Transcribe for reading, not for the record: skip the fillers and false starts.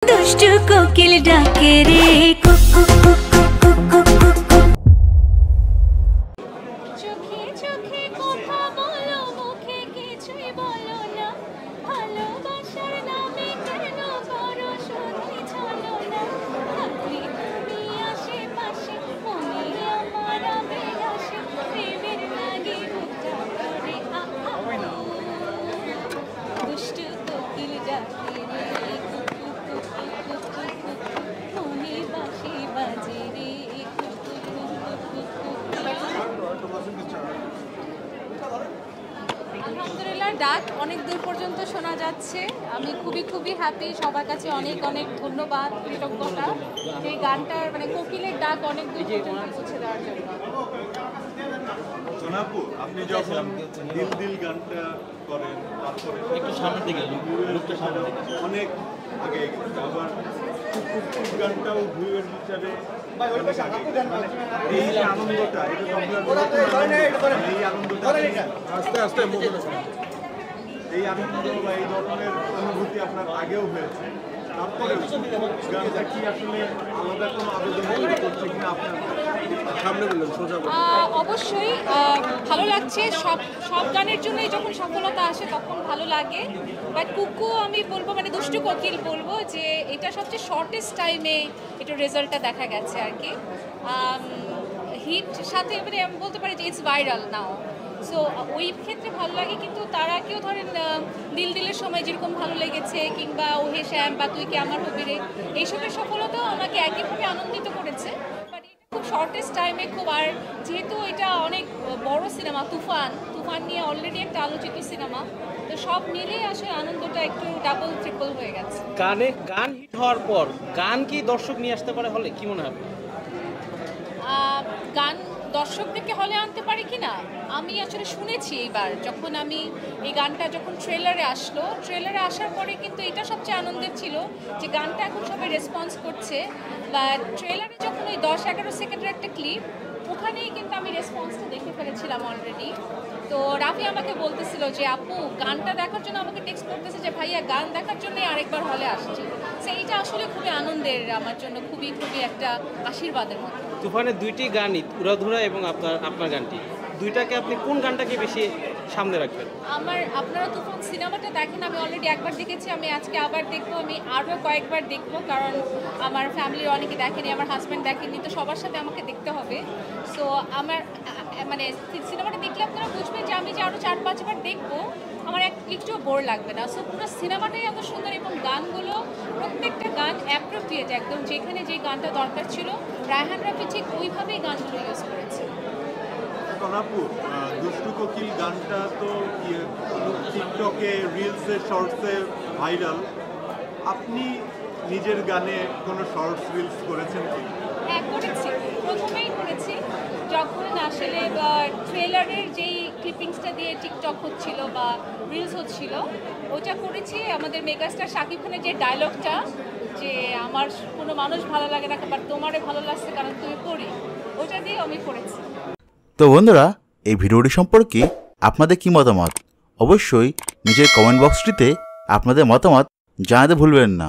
দুষ্টু কোকিল ডাকে রে কুকু কুকু কুকু কুকু। চোখে চোখে কথা বলো, মুখে কিছুই বলো না। ভালোবাসার নামে কেন বড় শুধু চলো না। থাকলে তুমি আশেপাশে, মনে আমার আবেগ আসে। প্রেমের লাগে বুকটা করে দুষ্টু কোকিল ডাকে রে কুকু কুকু কুকু কুকু। মনে বাঁশি বাজে রে কুকু কুকু কুকু। আলহামদুলিল্লাহ, ডাক অনেক দূর পর্যন্ত শোনা যাচ্ছে। আমি খুবই হ্যাপি। সবার কাছে অনেক অনেক ধন্যবাদ, কৃতজ্ঞতা যে গানটার মানে কোকিলের ডাক অনেক দূর পর্যন্ত পৌঁছে দেওয়ার জন্য। সোনাপু, আপনি যখন দিল দিল গানটা করেন তারপরে একটু সামনের দিকে লোকটা সামনের দিকে অনেক আগে গেছে। আবার কুক কুক গানটাও ভিউয়ের হিসাবে অনেক আগে গেছে। মানে এই যে আনন্দটা, এটা তো আপনার এই আনন্দটা আস্তে আস্তে এই আনন্দ বা এই ধরনের অনুভূতি আপনার আগেও হয়েছে, তারপরে গানটা কি আসলে আলাদা কোনো আবেদন তৈরি করছে কিনা আপনার সামনে বললেন সোজা? অবশ্যই ভালো লাগছে। সব গানের জন্যই যখন সফলতা আসে তখন ভালো লাগে। বাট কুকু আমি বলবো, মানে দুষ্টু কোকিল বলবো যে এটা সবচেয়ে শর্টেস্ট টাইমে এটা রেজাল্টটা দেখা গেছে আর কি। হিট সাথে মানে আমি বলতে পারি যে ইটস ভাইরাল নাও। সো ওই ক্ষেত্রে ভালো লাগে, কিন্তু তারা কেউ ধরেন দিল দিলের সময় যেরকম ভালো লেগেছে, কিংবা ওহে শ্যাম বা তুই কি আমার হবি রে, এইসবের সফলতাও আমাকে একইভাবে আনন্দিত করেছে। বাট এটা খুব শর্টেস্ট টাইমে খুব, আর যেহেতু এটা অনেক বড় সিনেমা, তুফান নিয়ে অলরেডি একটা আলোচিত সিনেমা, তো সব মিলিয়ে আসলে আনন্দটা একটু ডাবল ট্রিপল হয়ে গেছে। গান হিট হওয়ার পর গান কি দর্শক নিয়ে আসতে পারে হলে, কি মনে হয়? গান দর্শকদেরকে হলে আনতে পারে কি না, আমি আসলে শুনেছি এইবার যখন আমি এই গানটা যখন ট্রেলারে আসার পরে কিন্তু এটা সবচেয়ে আনন্দের ছিল যে গানটা এখন সবাই রেসপন্স করছে। বা ট্রেলারে যখন ওই 10-11 সেকেন্ডের একটা ক্লিপ, ওখানেই কিন্তু আমি রেসপন্সটা দেখে ফেলেছিলাম অলরেডি। তো রাফি আমাকে বলতেছিল যে আপু গানটা দেখার জন্য আমাকে টেক্সট করতেছে যে ভাইয়া গান দেখার জন্যই আরেকবার হলে আসছি। সো এইটা আসলে খুবই আনন্দের আমার জন্য, খুবই একটা আশীর্বাদের মতো। তুফানের দুইটি গানই উড়াধুরা এবং আপনার গানটি, দুইটাকে আপনি কোন গানটাকে বেশি সামনে রাখবেন? আপনারা তুফান সিনেমাটা দেখেন, আমি অলরেডি একবার দেখেছি, আমি আজকে আবার দেখবো, আমি আরও কয়েকবার দেখবো, কারণ আমার ফ্যামিলির অনেকে দেখেনি, আমার হাজব্যান্ড দেখেনি, তো সবার সাথে আমাকে দেখতে হবে। সো আমার মানে সিনেমাটা দেখলে আপনারা বুঝবেন যে আমি যে আরও 4-5 বার দেখবো, আমার একটুও বোর লাগবে না। সো পুরো সিনেমাটাই এত সুন্দর, এবং গানগুলো প্রত্যেকটা গান অ্যাপ্রোপ্রিয়েট, একদম যেখানে যে গানটা দরকার ছিল রায়হান রাফি ঠিক ওইভাবেই গানগুলো ইউজ করেছে। সোনাপু, দুষ্টু কোকিল গানটা তো টিকটকে, রিলসে, শর্টসে ভাইরাল। আপনি নিজের গানে কোনো শর্টস রিলস করেছেন কি? হ্যাঁ করেছি, প্রথমেই করেছি যখন আসলে ট্রেলারের যেই ক্লিপিংসটা দিয়ে টিকটক হচ্ছিল বা রিলস হচ্ছিল, ওটা করেছি। আমাদের মেগাস্টার শাকিব খানের যে ডায়লগটা, যে আমার কোনো মানুষ ভালো লাগে না বাট তোমারে ভালো লাগছে কারণ তুমি পড়ি, ওটা দিয়ে আমি করেছি। তো বন্ধুরা, এই ভিডিওটি সম্পর্কে আপনাদের কি মতামত অবশ্যই নিজের কমেন্ট বক্সটিতে আপনাদের মতামত জানাতে ভুলবেন না।